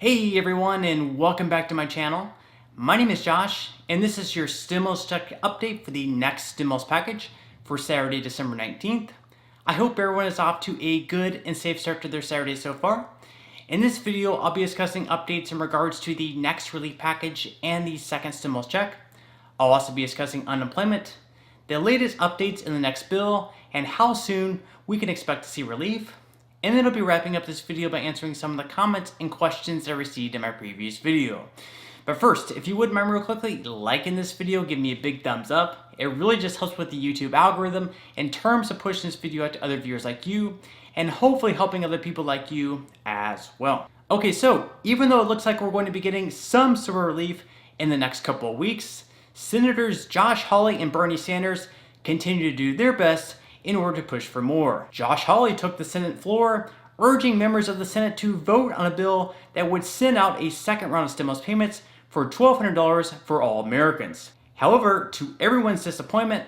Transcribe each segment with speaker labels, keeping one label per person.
Speaker 1: Hey everyone, and welcome back to my channel. My name is Josh, and this is your stimulus check update for the next stimulus package for Saturday, December 19th. I hope everyone is off to a good and safe start to their Saturday so far. In this video, I'll be discussing updates in regards to the next relief package and the second stimulus check. I'll also be discussing unemployment, the latest updates in the next bill, and how soon we can expect to see relief. And then I'll be wrapping up this video by answering some of the comments and questions that I received in my previous video. But first, if you would mind real quickly, liking this video, give me a big thumbs up. It really just helps with the YouTube algorithm in terms of pushing this video out to other viewers like you, and hopefully helping other people like you as well. Okay, so even though it looks like we're going to be getting some sort of relief in the next couple of weeks, Senators Josh Hawley and Bernie Sanders continue to do their best in order to push for more. Josh Hawley took the Senate floor, urging members of the Senate to vote on a bill that would send out a second round of stimulus payments for $1,200 for all Americans. However, to everyone's disappointment,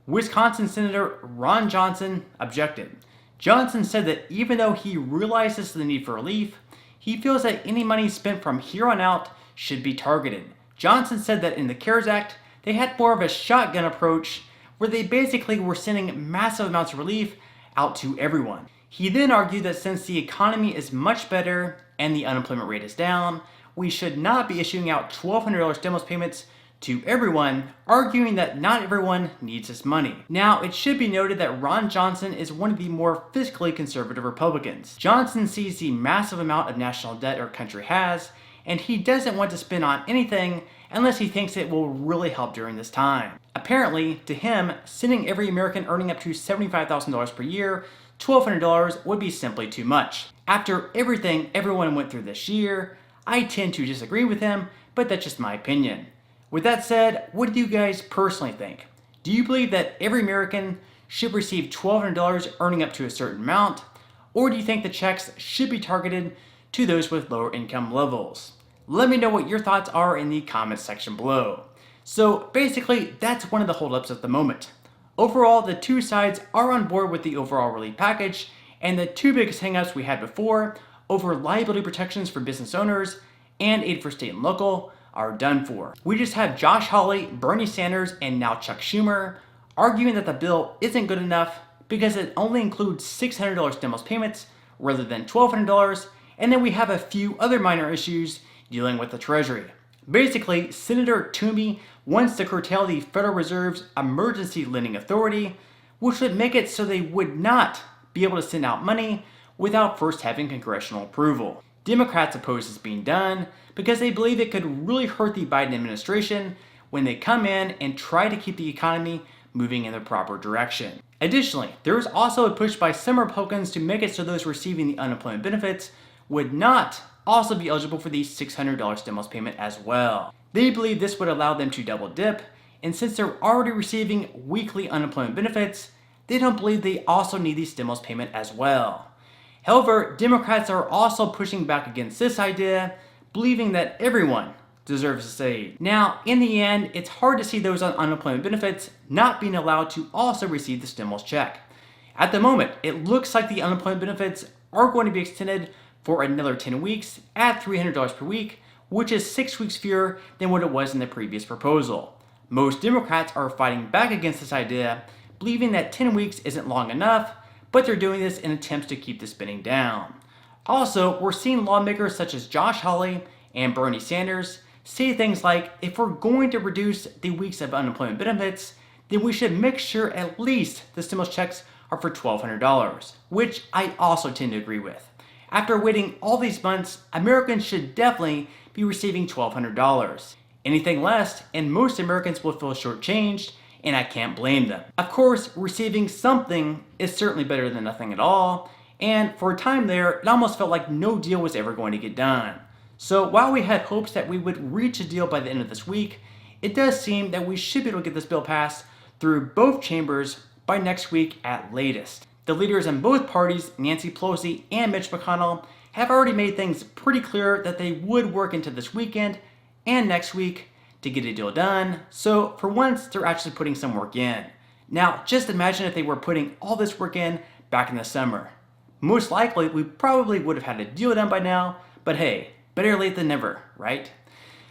Speaker 1: Wisconsin Senator Ron Johnson objected. Johnson said that even though he realizes the need for relief, he feels that any money spent from here on out should be targeted. Johnson said that in the CARES Act, they had more of a shotgun approach where they basically were sending massive amounts of relief out to everyone. He then argued that since the economy is much better and the unemployment rate is down, we should not be issuing out $1,200 stimulus payments to everyone, arguing that not everyone needs this money. Now, it should be noted that Ron Johnson is one of the more fiscally conservative Republicans. Johnson sees the massive amount of national debt our country has, and he doesn't want to spend on anything unless he thinks it will really help during this time. Apparently, to him, sending every American earning up to $75,000 per year $1,200 would be simply too much. After everything everyone went through this year, I tend to disagree with him, but that's just my opinion. With that said, what do you guys personally think? Do you believe that every American should receive $1,200 earning up to a certain amount? Or do you think the checks should be targeted to those with lower income levels? Let me know what your thoughts are in the comments section below. So basically, that's one of the holdups at the moment. Overall, the two sides are on board with the overall relief package, and the two biggest hangups we had before over liability protections for business owners and aid for state and local are done for. We just have Josh Hawley, Bernie Sanders, and now Chuck Schumer arguing that the bill isn't good enough because it only includes $600 stimulus payments rather than $1,200, and then we have a few other minor issues dealing with the Treasury. Basically, Senator Toomey wants to curtail the Federal Reserve's emergency lending authority, which would make it so they would not be able to send out money without first having congressional approval. Democrats oppose this being done because they believe it could really hurt the Biden administration when they come in and try to keep the economy moving in the proper direction. Additionally, there is also a push by some Republicans to make it so those receiving the unemployment benefits would not also be eligible for the $600 stimulus payment as well. They believe this would allow them to double dip, and since they're already receiving weekly unemployment benefits, they don't believe they also need the stimulus payment as well. However, Democrats are also pushing back against this idea, believing that everyone deserves this aid. Now, in the end, it's hard to see those on unemployment benefits not being allowed to also receive the stimulus check. At the moment, it looks like the unemployment benefits are going to be extended for another 10 weeks at $300 per week, which is 6 weeks fewer than what it was in the previous proposal. Most Democrats are fighting back against this idea, believing that 10 weeks isn't long enough, but they're doing this in attempts to keep the spending down. Also, we're seeing lawmakers such as Josh Hawley and Bernie Sanders say things like, if we're going to reduce the weeks of unemployment benefits, then we should make sure at least the stimulus checks are for $1,200, which I also tend to agree with. After waiting all these months, Americans should definitely be receiving $1,200. Anything less, and most Americans will feel shortchanged, and I can't blame them. Of course, receiving something is certainly better than nothing at all, and for a time there, it almost felt like no deal was ever going to get done. So while we had hopes that we would reach a deal by the end of this week, it does seem that we should be able to get this bill passed through both chambers by next week at latest. The leaders in both parties, Nancy Pelosi and Mitch McConnell, have already made things pretty clear that they would work into this weekend and next week to get a deal done, so for once they're actually putting some work in. Now, just imagine if they were putting all this work in back in the summer. Most likely, we probably would have had a deal done by now, but hey, better late than never, right?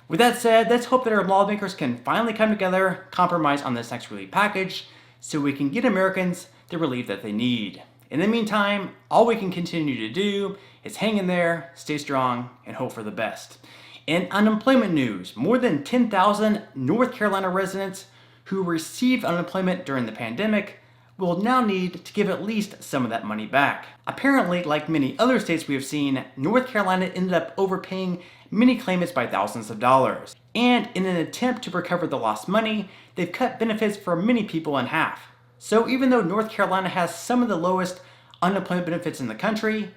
Speaker 1: With that said, let's hope that our lawmakers can finally come together, compromise on this next relief package, so we can get Americans the relief that they need. In the meantime, all we can continue to do is hang in there, stay strong, and hope for the best. In unemployment news, more than 10,000 North Carolina residents who received unemployment during the pandemic will now need to give at least some of that money back. Apparently, like many other states we have seen, North Carolina ended up overpaying many claimants by thousands of dollars. And in an attempt to recover the lost money, they've cut benefits for many people in half. So even though North Carolina has some of the lowest unemployment benefits in the country,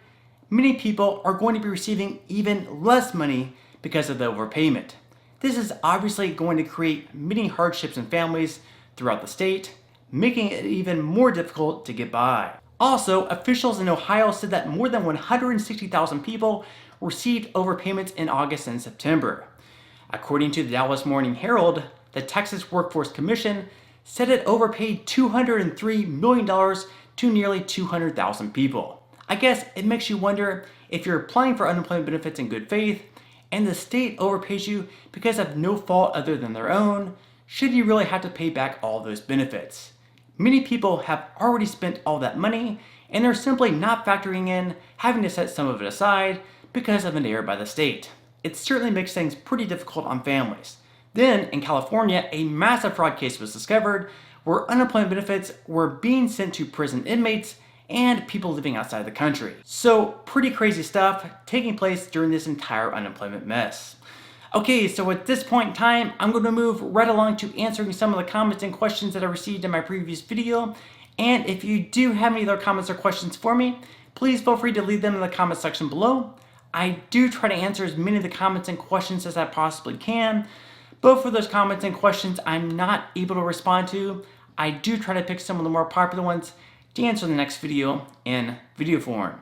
Speaker 1: many people are going to be receiving even less money because of the overpayment. This is obviously going to create many hardships in families throughout the state, making it even more difficult to get by. Also, officials in Ohio said that more than 160,000 people received overpayments in August and September. According to the Dallas Morning Herald, the Texas Workforce Commission said it overpaid $203 million to nearly 200,000 people. I guess it makes you wonder, if you're applying for unemployment benefits in good faith and the state overpays you because of no fault other than their own, should you really have to pay back all those benefits? Many people have already spent all that money and they're simply not factoring in having to set some of it aside because of an error by the state. It certainly makes things pretty difficult on families. Then, in California, a massive fraud case was discovered where unemployment benefits were being sent to prison inmates and people living outside the country. So, pretty crazy stuff taking place during this entire unemployment mess. Okay, so at this point in time, I'm going to move right along to answering some of the comments and questions that I received in my previous video. And if you do have any other comments or questions for me, please feel free to leave them in the comment section below. I do try to answer as many of the comments and questions as I possibly can, but for those comments and questions I'm not able to respond to, I do try to pick some of the more popular ones to answer in the next video in video form.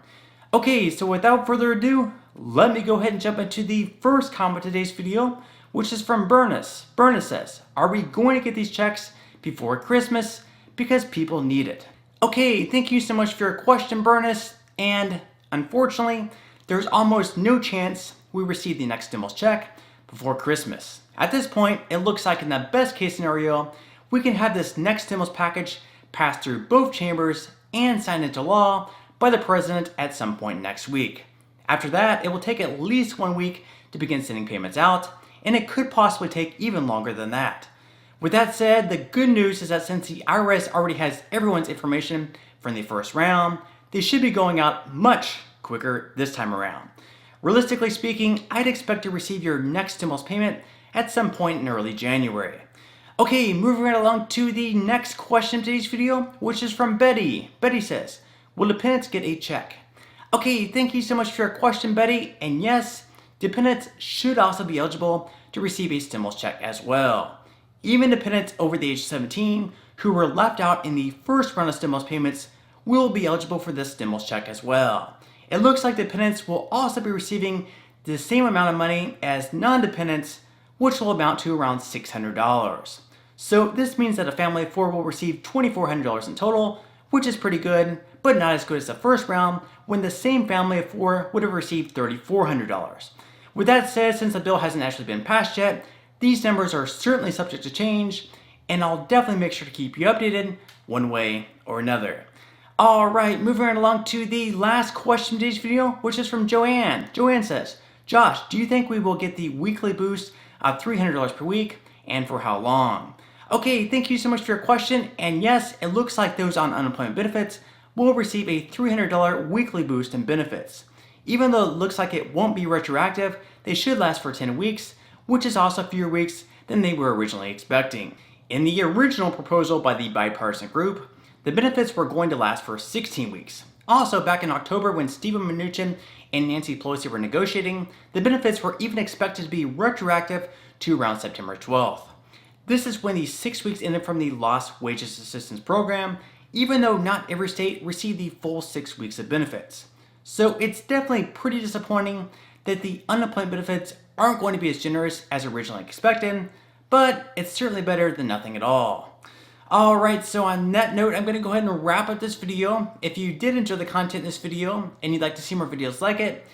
Speaker 1: Okay, so without further ado, let me go ahead and jump into the first comment of today's video, which is from Bernice. Bernice says, are we going to get these checks before Christmas? Because people need it. Okay, thank you so much for your question, Bernice. And unfortunately, there's almost no chance we receive the next stimulus check before Christmas. At this point, it looks like in the best case scenario, we can have this next stimulus package passed through both chambers and signed into law by the president at some point next week. After that, it will take at least 1 week to begin sending payments out, and it could possibly take even longer than that. With that said, the good news is that since the IRS already has everyone's information from the first round, they should be going out much quicker this time around. Realistically speaking, I'd expect to receive your next stimulus payment at some point in early January. Okay, moving right along to the next question of today's video, which is from Betty. Betty says, will dependents get a check? Okay, thank you so much for your question, Betty. And yes, dependents should also be eligible to receive a stimulus check as well. Even dependents over the age of 17 who were left out in the first round of stimulus payments will be eligible for this stimulus check as well. It looks like dependents will also be receiving the same amount of money as non-dependents, which will amount to around $600. So this means that a family of 4 will receive $2,400 in total, which is pretty good, but not as good as the first round when the same family of 4 would have received $3,400. With that said, since the bill hasn't actually been passed yet, these numbers are certainly subject to change, and I'll definitely make sure to keep you updated one way or another. Alright, moving right along to the last question of today's video, which is from Joanne. Joanne says, Josh, do you think we will get the weekly boost of $300 per week, and for how long? Okay, thank you so much for your question, and yes, it looks like those on unemployment benefits will receive a $300 weekly boost in benefits. Even though it looks like it won't be retroactive, they should last for 10 weeks, which is also fewer weeks than they were originally expecting. In the original proposal by the bipartisan group, the benefits were going to last for 16 weeks. Also, back in October when Stephen Mnuchin and Nancy Pelosi were negotiating, the benefits were even expected to be retroactive to around September 12th. This is when the 6 weeks ended from the Lost Wages Assistance Program, even though not every state received the full 6 weeks of benefits. So it's definitely pretty disappointing that the unemployment benefits aren't going to be as generous as originally expected, but it's certainly better than nothing at all. Alright, so on that note, I'm going to go ahead and wrap up this video. If you did enjoy the content in this video and you'd like to see more videos like it,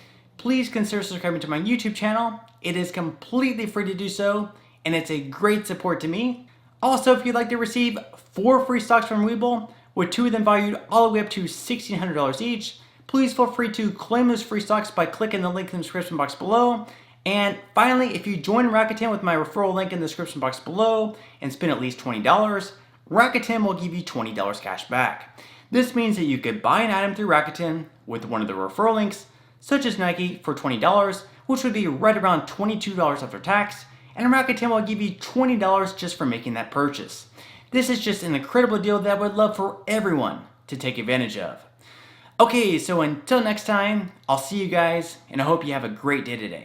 Speaker 1: please consider subscribing to my YouTube channel. It is completely free to do so, and it's a great support to me. Also, if you'd like to receive 4 free stocks from Webull, with 2 of them valued all the way up to $1,600 each, please feel free to claim those free stocks by clicking the link in the description box below. And finally, if you join Rakuten with my referral link in the description box below and spend at least $20, Rakuten will give you $20 cash back. This means that you could buy an item through Rakuten with one of the referral links, such as Nike, for $20, which would be right around $22 after tax, and Rakuten will give you $20 just for making that purchase. This is just an incredible deal that I would love for everyone to take advantage of. Okay, so until next time, I'll see you guys, and I hope you have a great day today.